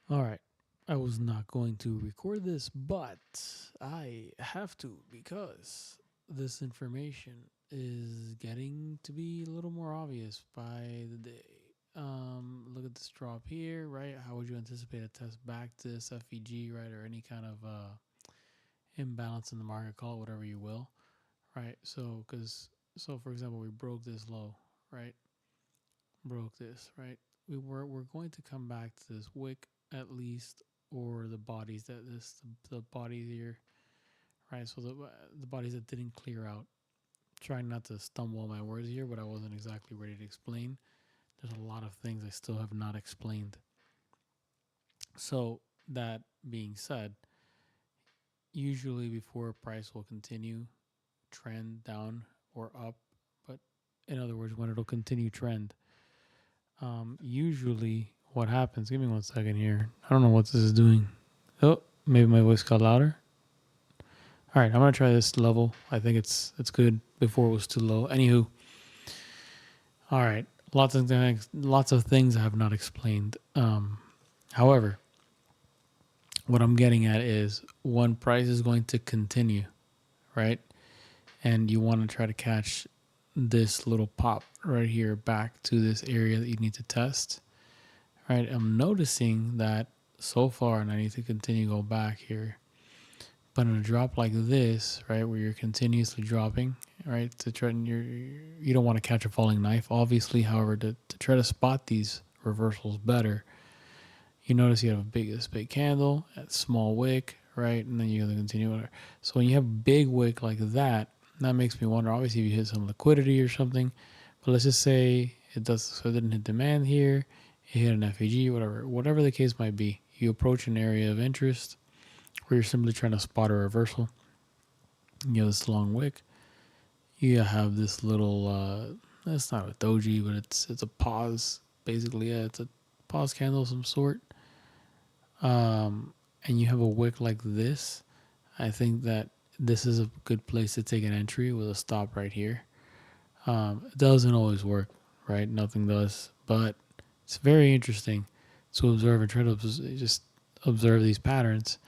All right. I was not going to record this, but I have to because this information is getting to be a little more obvious by the day. Look at this drop here, right? How would you anticipate a test back to this FEG, right? Or any kind of imbalance in the market, call it whatever you will, right? So for example, we broke this low, right? Broke this, right? We're going to come back to this wick at least, or the bodies that the bodies here, right? So the bodies that didn't clear out. Trying not to stumble on my words here, but I wasn't exactly ready to explain. There's a lot of things I still have not explained. So that being said, usually before price will continue trend down or up, but in other words, when it'll continue trend, usually what happens, give me 1 second here. I don't know what this is doing. Oh, maybe my voice got louder. All right, I'm gonna try this level. I think it's good. Before it was too low. Anywho, all right. Lots of things I have not explained. However, what I'm getting at is when price is going to continue, right? And you want to try to catch this little pop right here back to this area that you need to test, right? I'm noticing that so far, and I need to continue to go back here. But in a drop like this, right, where you're continuously dropping, right, to try and you don't want to catch a falling knife, obviously. However, to try to spot these reversals better, you notice you have this big candle, a small wick, right, and then you're gonna continue. Whatever. So when you have big wick like that, that makes me wonder. Obviously, if you hit some liquidity or something, but let's just say it does. So it didn't hit demand here. It hit an FEG, whatever the case might be. You approach an area of interest where you're simply trying to spot a reversal. You have this long wick. You have this little. It's not a doji, but it's a pause. Basically, yeah, it's a pause candle of some sort. And you have a wick like this. I think that this is a good place to take an entry with a stop right here. It doesn't always work, right? Nothing does, but it's very interesting to observe and try to just observe these patterns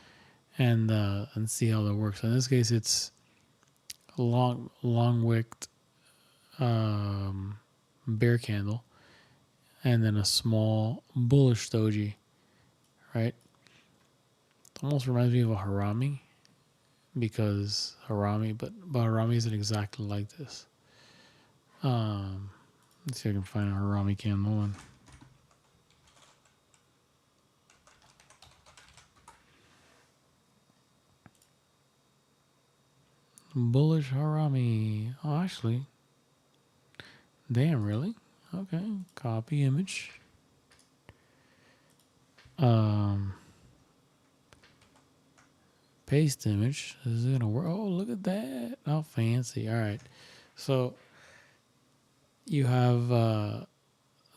and see how that works. In this case, it's a long wicked bear candle and then a small bullish doji, right? It almost reminds me of a harami because but harami isn't exactly like this. Let's see if I can find a harami candle and bullish harami. Oh, actually, damn, really? Okay, copy image. Um, paste image. Is it gonna work? Oh, look at that! How fancy! All right, so you have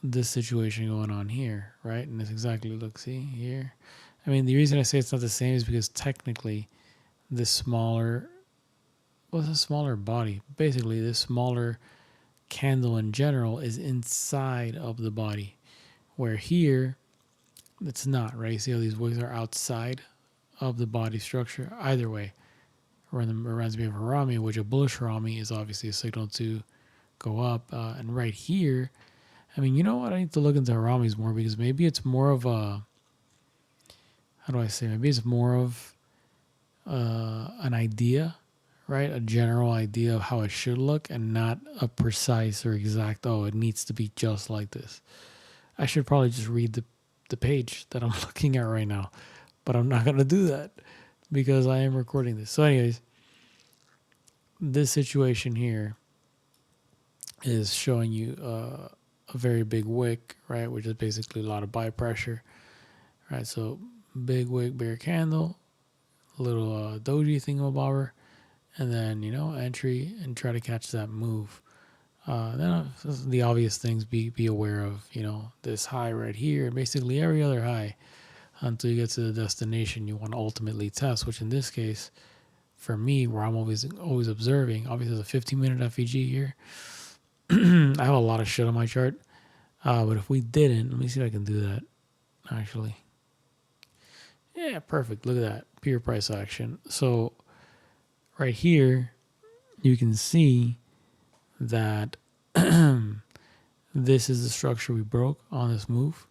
this situation going on here, right? And it's exactly look, see here. I mean, the reason I say it's not the same is because technically, this smaller, well, it's a smaller body. Basically, this smaller candle in general is inside of the body, where here it's not, right? See how these wicks are outside of the body structure? Either way, reminds me of harami, which a bullish harami is obviously a signal to go up. And right here, I mean, you know what? I need to look into haramis more because maybe it's more of a, how do I say? Maybe it's more of an idea, right? A general idea of how it should look and not a precise or exact, oh, it needs to be just like this. I should probably just read the page that I'm looking at right now, but I'm not going to do that because I am recording this. So, anyways, this situation here is showing you a very big wick, right? Which is basically a lot of buy pressure, right? So, big wick, bear candle, little doji thingamabobber, and then, entry and try to catch that move. Then the obvious things be aware of, this high right here, basically every other high until you get to the destination you want to ultimately test, which in this case, for me, where I'm always observing, obviously there's a 15-minute FEG here. I have a lot of shit on my chart, but if we didn't, let me see if I can do that, actually. Yeah, perfect. Look at that. Pure price action. So right here, you can see that this is the structure we broke on this move.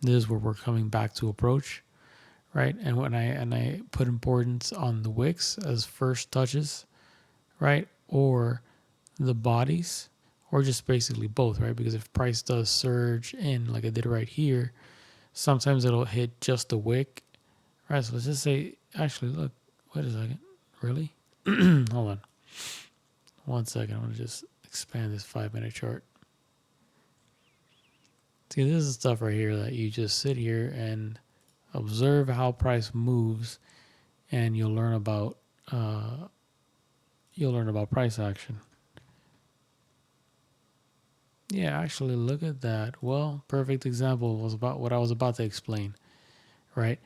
This is where we're coming back to approach, right? And when I put importance on the wicks as first touches, right? Or the bodies, or just basically both, right? Because if price does surge in like I did right here, sometimes it'll hit just the wick, right? So let's just say, actually, look, wait a second, really? Hold on, 1 second. I'm gonna just expand this 5 minute chart. See, this is stuff right here that you just sit here and observe how price moves, and uh, you'll learn about price action. Yeah, actually, look at that. Well, perfect example was about what I was about to explain, right?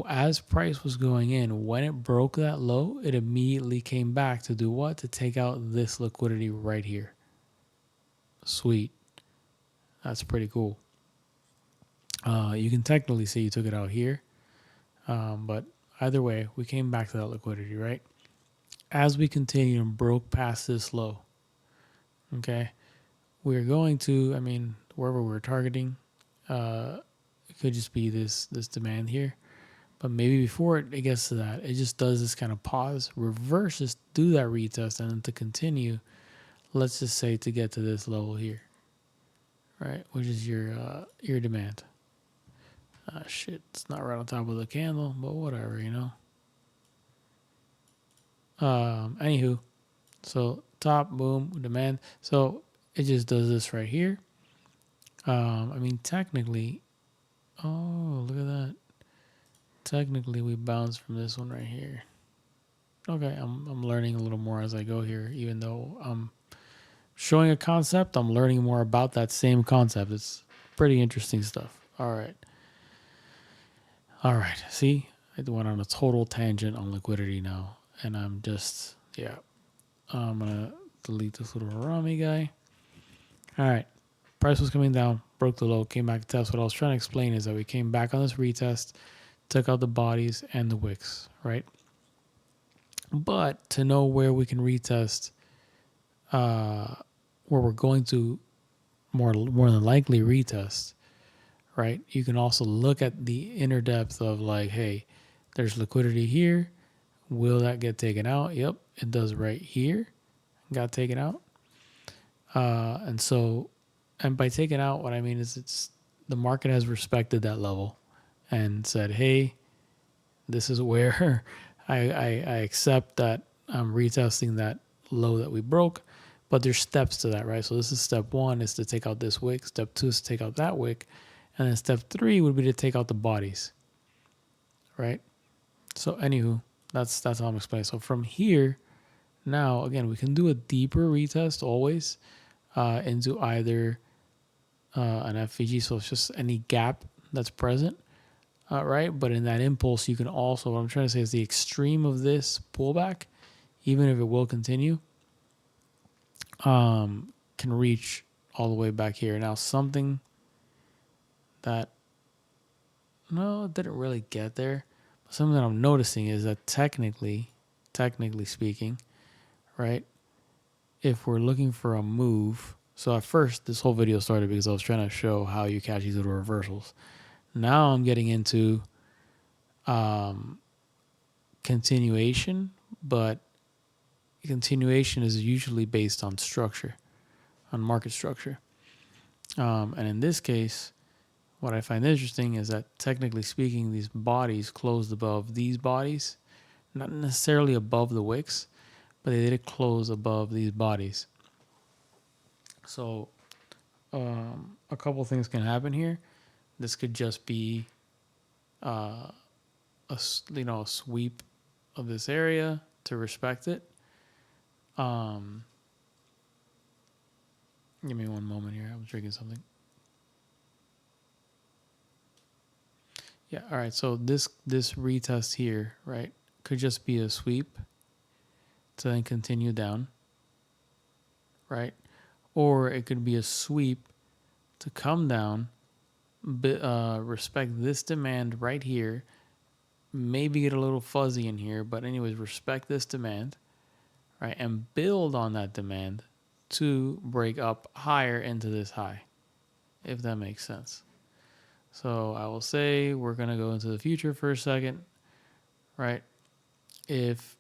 As price was going in, when it broke that low, it immediately came back to do what? To take out this liquidity right here. Sweet. That's pretty cool. You can technically say you took it out here, but either way, we came back to that liquidity, right? As we continue and broke past this low, okay, we're going to, I mean, wherever we're targeting, it could just be this demand here. But maybe before it gets to that, it just does this kind of pause, reverses, do that retest, and then to continue, let's just say to get to this level here, right? Which is your demand. Shit, it's not right on top of the candle, but whatever, you know. Anywho, so top, boom, demand. So it just does this right here. I mean, technically, oh, look at that. Technically, we bounce from this one right here. Okay, I'm learning a little more as I go here. Even though I'm showing a concept, I'm learning more about that same concept. It's pretty interesting stuff. All right. See, I went on a total tangent on liquidity now, and I'm just yeah. I'm gonna delete this little Rami guy. All right. Price was coming down, broke the low, came back to test. What I was trying to explain is that we came back on this retest, took out the bodies and the wicks, right? But to know where we can retest, where we're going to more than likely retest, right? You can also look at the inner depth of like, hey, there's liquidity here. Will that get taken out? Yep, it does right here. Got taken out. And so, and by taken out, what I mean is it's the market has respected that level and said, hey, this is where I accept that I'm retesting that low that we broke, but there's steps to that, right? So this is step one is to take out this wick. Step two is to take out that wick. And then step three would be to take out the bodies, right? So anywho, that's how I'm explaining. So from here, now again, we can do a deeper retest always into either an FVG, so it's just any gap that's present, right? But in that impulse, you can also, what I'm trying to say is the extreme of this pullback, even if it will continue, can reach all the way back here. Now, something that, no, it didn't really get there. But something that I'm noticing is that technically speaking, right, if we're looking for a move, so at first, this whole video started because I was trying to show how you catch these little reversals. Now I'm getting into continuation, but continuation is usually based on structure, on market structure. And in this case, what I find interesting is that technically speaking, these bodies closed above these bodies, not necessarily above the wicks, but they did close above these bodies. So a couple things can happen here. This could just be a sweep of this area to respect it. Give me one moment here. I'm drinking something. Yeah. All right. So this retest here, right, could just be a sweep to then continue down, right? Or it could be a sweep to come down respect this demand right here, maybe get a little fuzzy in here, but anyways, respect this demand, right, and build on that demand to break up higher into this high, if that makes sense. So I will say we're gonna go into the future for a second, right? If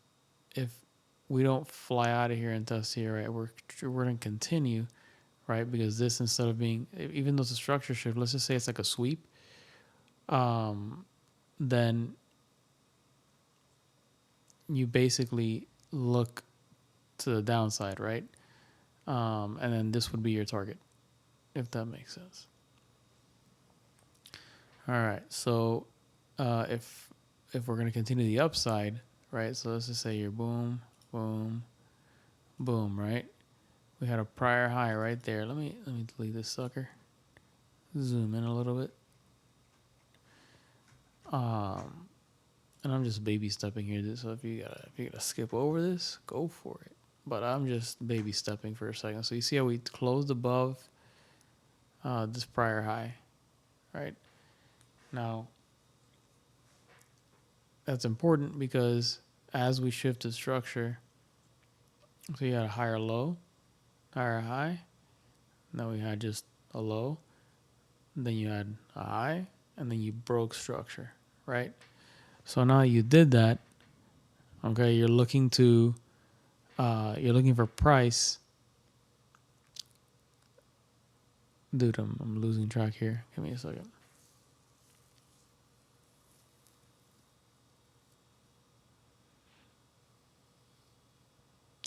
we don't fly out of here and test here, right, we're gonna continue, right? Because this, instead of being, even though it's a structure shift, let's just say it's like a sweep, then you basically look to the downside, right? And then this would be your target, if that makes sense. All right. So if we're gonna continue the upside, right? So let's just say you're boom, boom, boom, right? We had a prior high right there. Let me delete this sucker. Zoom in a little bit. And I'm just baby stepping here. So if you gotta skip over this, go for it. But I'm just baby stepping for a second. So you see how we closed above this prior high, right? Now that's important because as we shift to structure, so you had a higher low, higher high. Then we had just a low. Then you had a high, and then you broke structure, right? So now you did that. Okay, you're looking for price. Dude, I'm losing track here. Give me a second.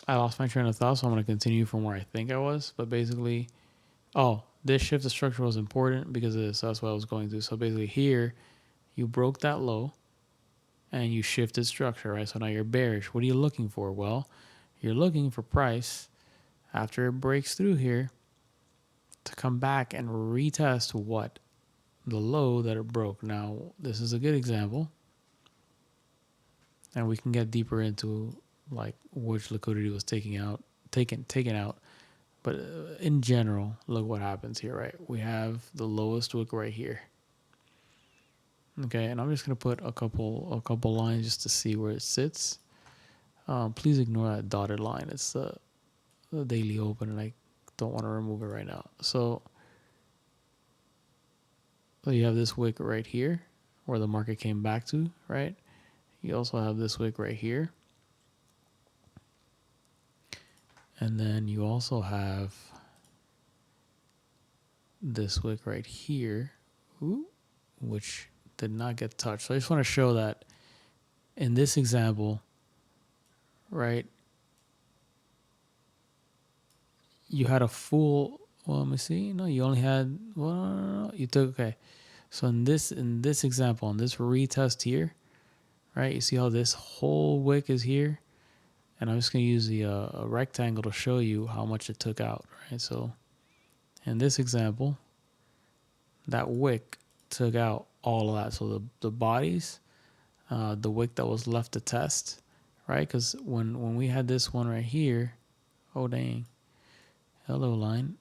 I lost my train of thought, so I'm going to continue from where I think I was. But basically, this shift of structure was important because of this. So that's what I was going to. So basically, here, you broke that low and you shifted structure, right? So now you're bearish. What are you looking for? Well, you're looking for price after it breaks through here to come back and retest what? The low that it broke. Now, this is a good example. And we can get deeper into like which liquidity was taken out. But in general, look what happens here, right? We have the lowest wick right here. Okay, and I'm just gonna put a couple lines just to see where it sits. Please ignore that dotted line. It's the daily open, and I don't want to remove it right now. So you have this wick right here, where the market came back to, right? You also have this wick right here, and then you also have this wick right here, which did not get touched. So I just want to show that in this example, right, you had a full, well, let me see. No, you only had, well, no. You took, okay. So in this example, in this retest here, right, you see how this whole wick is here? And I'm just going to use the a rectangle to show you how much it took out, right? So in this example, that wick took out all of that. So the bodies, the wick that was left to test, right? Because when we had this one right here, oh dang, hello line.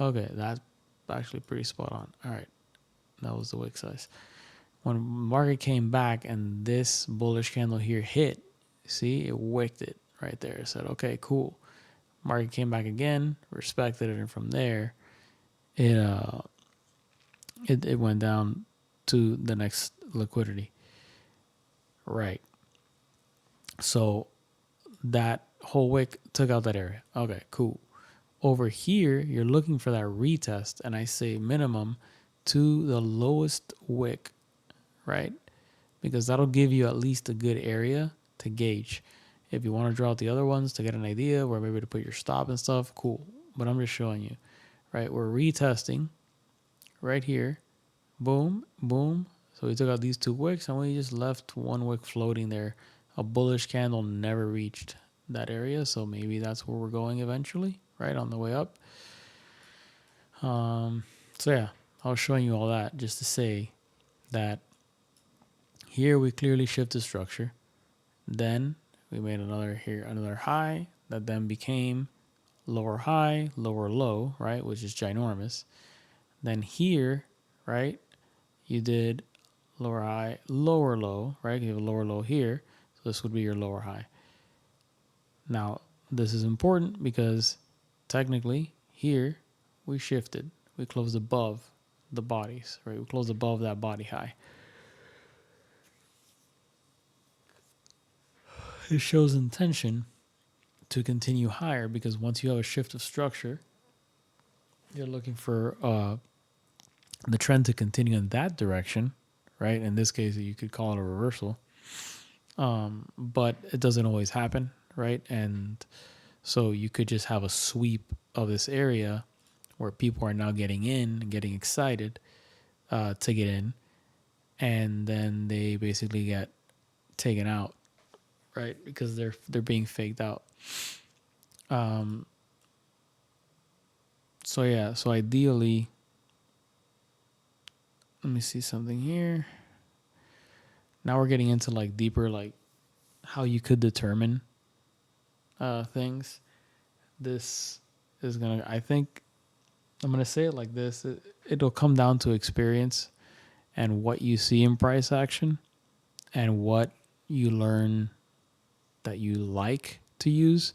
Okay, that's actually pretty spot on. All right, that was the wick size. When market came back and this bullish candle here hit, see, it wicked it right there. It said, okay, cool. Market came back again, respected it, and from there, it went down to the next liquidity. Right. So that whole wick took out that area. Okay, cool. Over here, you're looking for that retest, and I say minimum to the lowest wick, right? Because that'll give you at least a good area to gauge. If you want to draw out the other ones to get an idea where maybe to put your stop and stuff, cool. But I'm just showing you, right? We're retesting right here. Boom, boom. So we took out these two wicks and we just left one wick floating there. A bullish candle never reached that area, so maybe that's where we're going eventually, right, on the way up. So yeah, I was showing you all that just to say that here we clearly shifted structure. Then we made another high that then became lower high, lower low, right, which is ginormous. Then here, right? You did lower high, lower low, right? You have a lower low here. So this would be your lower high. Now, this is important because technically here we shifted. We closed above the bodies, right? We closed above that body high. It shows intention to continue higher because once you have a shift of structure, you're looking for the trend to continue in that direction, right? In this case, you could call it a reversal, but it doesn't always happen, right? And so you could just have a sweep of this area where people are now getting in and getting excited to get in, and then they basically get taken out, right? Because they're being faked out. So yeah, so ideally, let me see something here. Now we're getting into like deeper, like how you could determine things. This is gonna, I think, I'm gonna say it like this. It'll come down to experience and what you see in price action and what you learn that you like to use.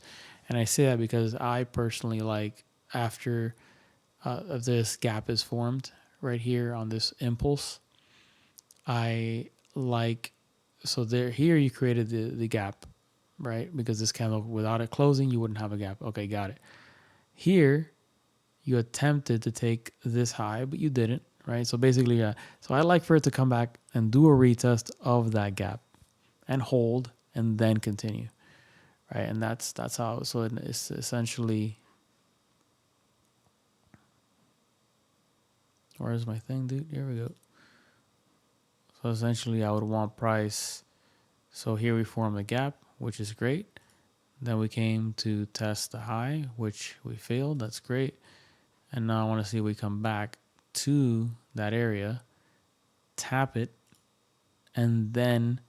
And I say that because I personally like after this gap is formed right here on this impulse, I like, so there here you created the gap, right? Because this candle without it closing, you wouldn't have a gap. Okay, got it. Here you attempted to take this high, but you didn't, right? So basically, so I like for it to come back and do a retest of that gap and hold and then continue, right? And that's how. So it's essentially. Where's my thing, dude? Here we go. So essentially, I would want price. So here we form the gap, which is great. Then we came to test the high, which we failed. That's great. And now I want to see if we come back to that area, tap it, and then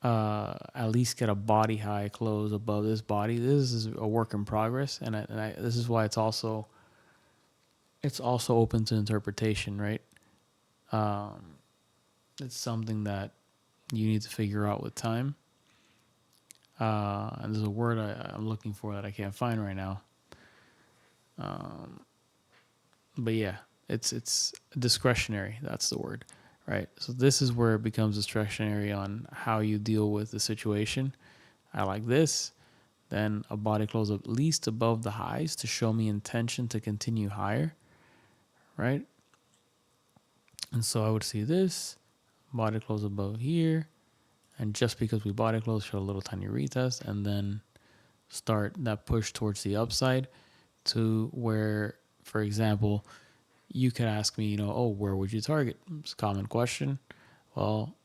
at least get a body high close above this body. This is a work in progress, and this is why it's also open to interpretation, right? It's something that you need to figure out with time. And there's a word I'm looking for that I can't find right now. But yeah, it's discretionary. That's the word, right? So this is where it becomes discretionary on how you deal with the situation. I like this. Then a body close at least above the highs to show me intention to continue higher, right? And so I would see this body close above here, and just because we body close, show a little tiny retest, and then start that push towards the upside to where, for example, you could ask me, oh, where would you target? It's a common question. Well,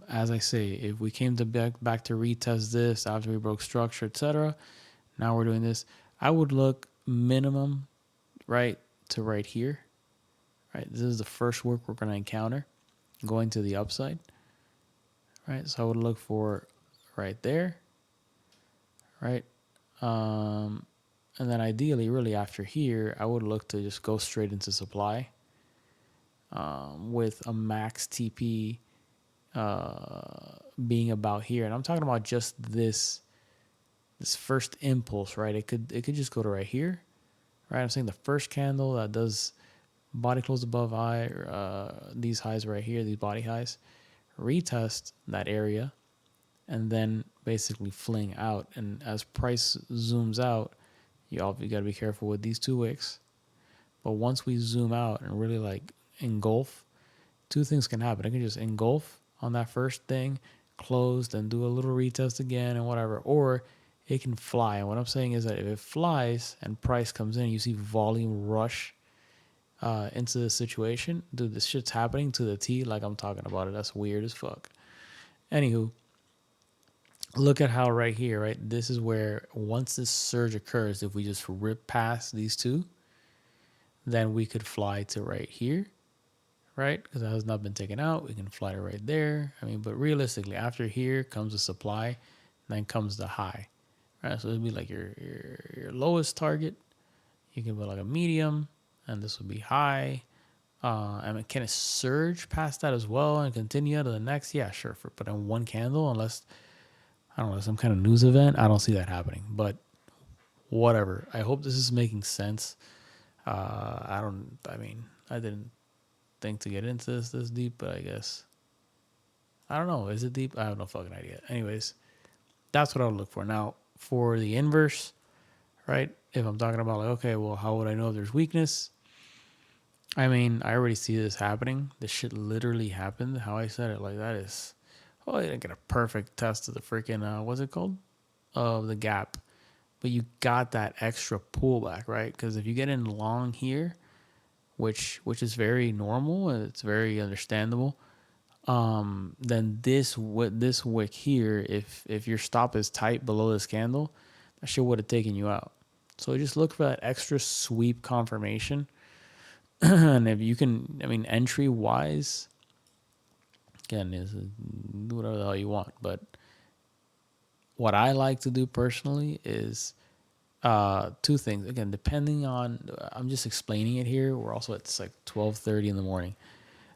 as I say, if we came to back to retest this after we broke structure, etc., now we're doing this, I would look minimum right to right here. Right, this is the first work we're going to encounter, going to the upside. Right, so I would look for right there. Right, and then ideally, really after here, I would look to just go straight into supply with a max TP being about here. And I'm talking about just this first impulse, right? It could just go to right here, right? I'm saying the first candle that does body close above high, these highs right here, these body highs, retest that area, and then basically fling out. And as price zooms out, you got to be careful with these two wicks. But once we zoom out and really like engulf, two things can happen. It can just engulf on that first thing, close, then do a little retest again and whatever, or it can fly. And what I'm saying is that if it flies and price comes in, you see volume rush into the situation, dude, this shit's happening to the T like I'm talking about it. That's weird as fuck. Anywho, look at how right here, right? This is where once this surge occurs, if we just rip past these two, then we could fly to right here, right? Because that has not been taken out. We can fly to right there. I mean, but realistically, after here comes the supply, then comes the high, right? So it'd be like your lowest target. You can put like a medium, and this would be high, I mean, can it surge past that as well and continue to the next? Yeah, sure. But in one candle, unless I don't know some kind of news event, I don't see that happening. But whatever. I hope this is making sense. I don't. I mean, I didn't think to get into this deep, but I guess I don't know. Is it deep? I have no fucking idea. Anyways, that's what I would look for. Now, for the inverse, right? If I'm talking about like, okay, well, how would I know if there's weakness? I mean, I already see this happening. This shit literally happened. How I said it, like that is, oh, I didn't get a perfect test of the freaking, what's it called? Of the gap. But you got that extra pullback, right? Because if you get in long here, which is very normal and it's very understandable, then this wick here, if your stop is tight below this candle, that shit would have taken you out. So just look for that extra sweep confirmation. And if you can, I mean, entry wise, again, is do whatever the hell you want. But what I like to do personally is two things. Again, depending on, I'm just explaining it here. We're also it's like 12:30 in the morning.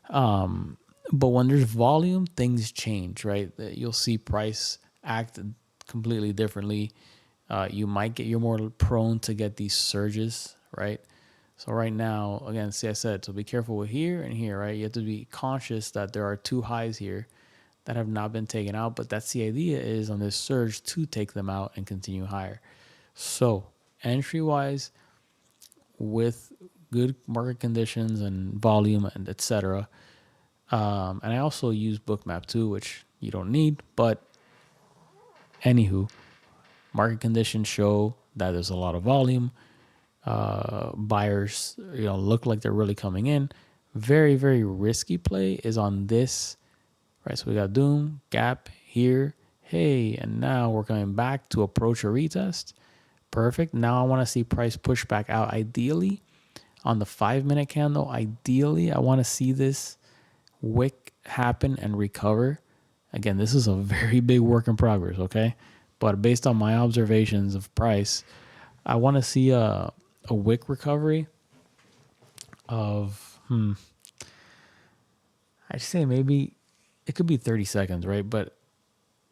But when there's volume, things change, right? You'll see price act completely differently. You're more prone to get these surges, right? So right now, again, see, I said, so be careful with here and here, right? You have to be conscious that there are two highs here that have not been taken out, but that's the idea is on this surge to take them out and continue higher. So entry wise, with good market conditions and volume and etc. And I also use Bookmap too, which you don't need, but anywho, market conditions show that there's a lot of volume. Buyers, look like they're really coming in. Very, very risky play is on this, right? So we got Doom, Gap here. Hey, and now we're coming back to approach a retest. Perfect. Now I want to see price push back out. Ideally, on the 5-minute candle, ideally, I want to see this wick happen and recover. Again, this is a very big work in progress, okay? But based on my observations of price, I want to see a wick recovery of, I'd say maybe it could be 30 seconds, right? But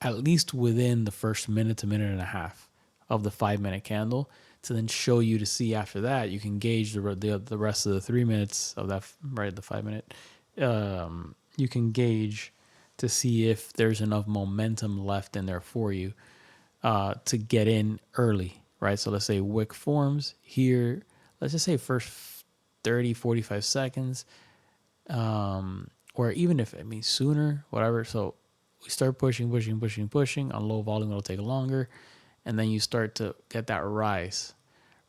at least within the first minute to minute and a half of the 5-minute candle to then show you to see after that, you can gauge the rest of the 3 minutes of that, right? The 5-minute, you can gauge to see if there's enough momentum left in there for you to get in early, right? So let's say wick forms here. Let's just say first 30, 45 seconds, or even if, I mean, sooner, whatever. So we start pushing, pushing, pushing, pushing. On low volume, it'll take longer. And then you start to get that rise,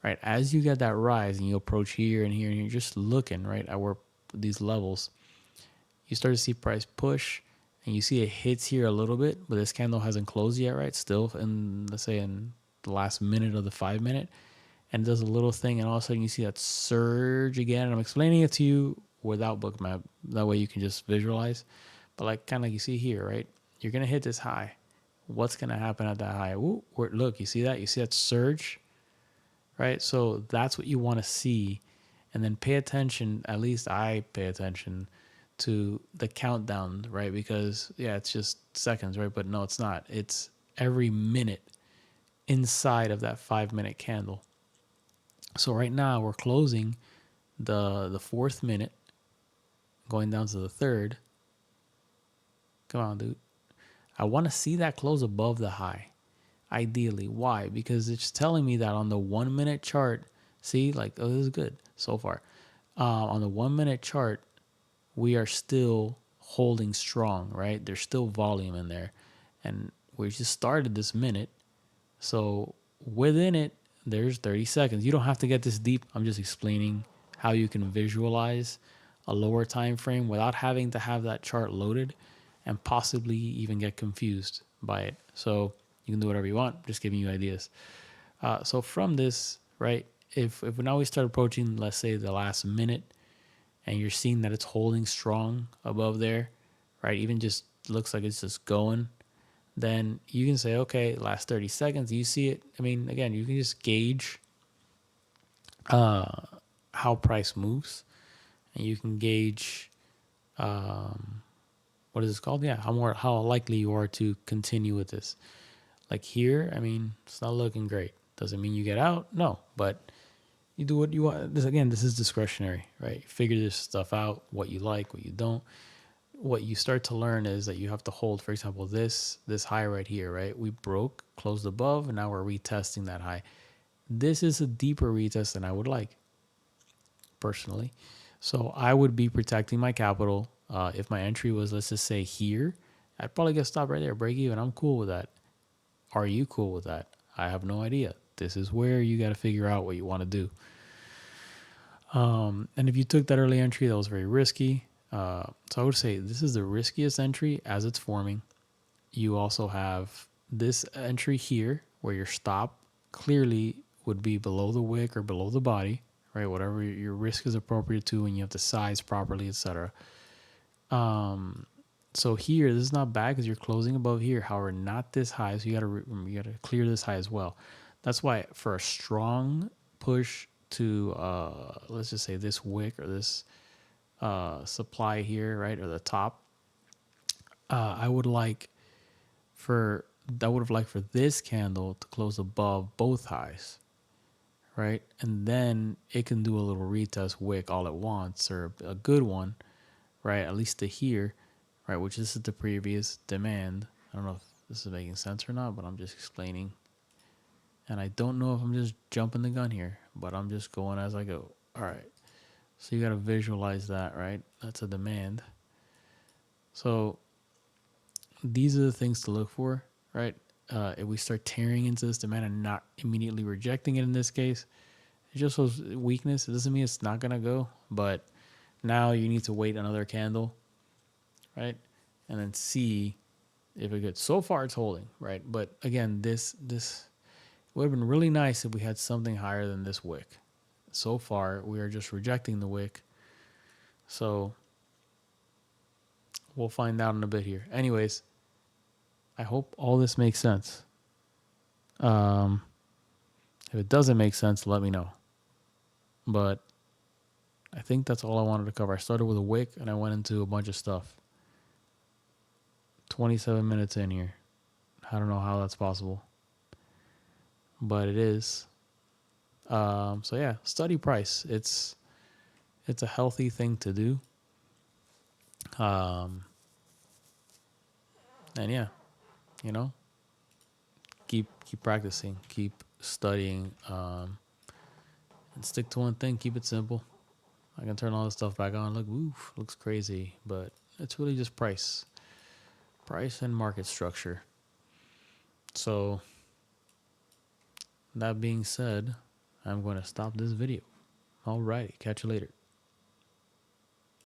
right? As you get that rise and you approach here and here and you're just looking, right, at where these levels, you start to see price push and you see it hits here a little bit, but this candle hasn't closed yet, right? Still in, let's say, in the last minute of the 5-minute, and it does a little thing, and all of a sudden you see that surge again. And I'm explaining it to you without Bookmap. That way you can just visualize. But like kind of like you see here, right? You're going to hit this high. What's going to happen at that high? Ooh, look, you see that? You see that surge, right? So that's what you want to see. And then pay attention, at least I pay attention to the countdown, right? Because, yeah, it's just seconds, right? But no, it's not. It's every minute inside of that 5-minute candle. So right now we're closing the 4th minute, going down to the 3rd. Come on, dude. I want to see that close above the high, ideally. Why? Because it's telling me that on the 1-minute chart, see, like, oh, this is good so far. On the 1-minute chart, we are still holding strong, right? There's still volume in there. And we just started this minute. So within it, there's 30 seconds. You don't have to get this deep. I'm just explaining how you can visualize a lower time frame without having to have that chart loaded and possibly even get confused by it. So you can do whatever you want. Just giving you ideas. So from this, right, if now we start approaching, let's say, the last minute, and you're seeing that it's holding strong above there, right, even just looks like it's just going, then you can say, okay, last 30 seconds, you see it. I mean, again, you can just gauge how price moves. and you can gauge what is this called? Yeah, how likely you are to continue with this. Like here, I mean, it's not looking great. Doesn't mean you get out, no, but you do what you want. This is discretionary, right? Figure this stuff out, what you like, what you don't. What you start to learn is that you have to hold, for example, this high right here, right? We broke, closed above, and now we're retesting that high. This is a deeper retest than I would like, personally. So I would be protecting my capital. If my entry was, let's just say here, I'd probably get stopped right there, break even. I'm cool with that. Are you cool with that? I have no idea. This is where you got to figure out what you want to do. And if you took that early entry, that was very risky. So I would say this is the riskiest entry as it's forming. You also have this entry here where your stop clearly would be below the wick or below the body, right? Whatever your risk is appropriate to, and you have to size properly, etc. So here, this is not bad because you're closing above here. However, not this high, so you gotta clear this high as well. That's why for a strong push to let's just say this wick or this supply here, right, or the top, I would like for I would have liked for this candle to close above both highs, right, and then it can do a little retest wick all at once or a good one, right, at least to here, right, which this is the previous demand. I don't know if this is making sense or not, but I'm just explaining. And I don't know if I'm just jumping the gun here, but I'm just going as I go. All right. So you got to visualize that, right? That's a demand. So these are the things to look for, right? If we start tearing into this demand and not immediately rejecting it in this case, it just shows weakness. It doesn't mean it's not going to go, but now you need to wait another candle, right? And then see if it gets, so far it's holding, right? But again, this would have been really nice if we had something higher than this wick. So far, we are just rejecting the wick. So we'll find out in a bit here. Anyways, I hope all this makes sense. If it doesn't make sense, let me know. But I think that's all I wanted to cover. I started with a wick and I went into a bunch of stuff. 27 minutes in here. I don't know how that's possible, but it is. So yeah, study price. It's a healthy thing to do. And yeah, you know, keep practicing, keep studying, and stick to one thing. Keep it simple. I can turn all this stuff back on. Look, woof, looks crazy, but it's really just price and market structure. So that being said, I'm going to stop this video. Alrighty, catch you later.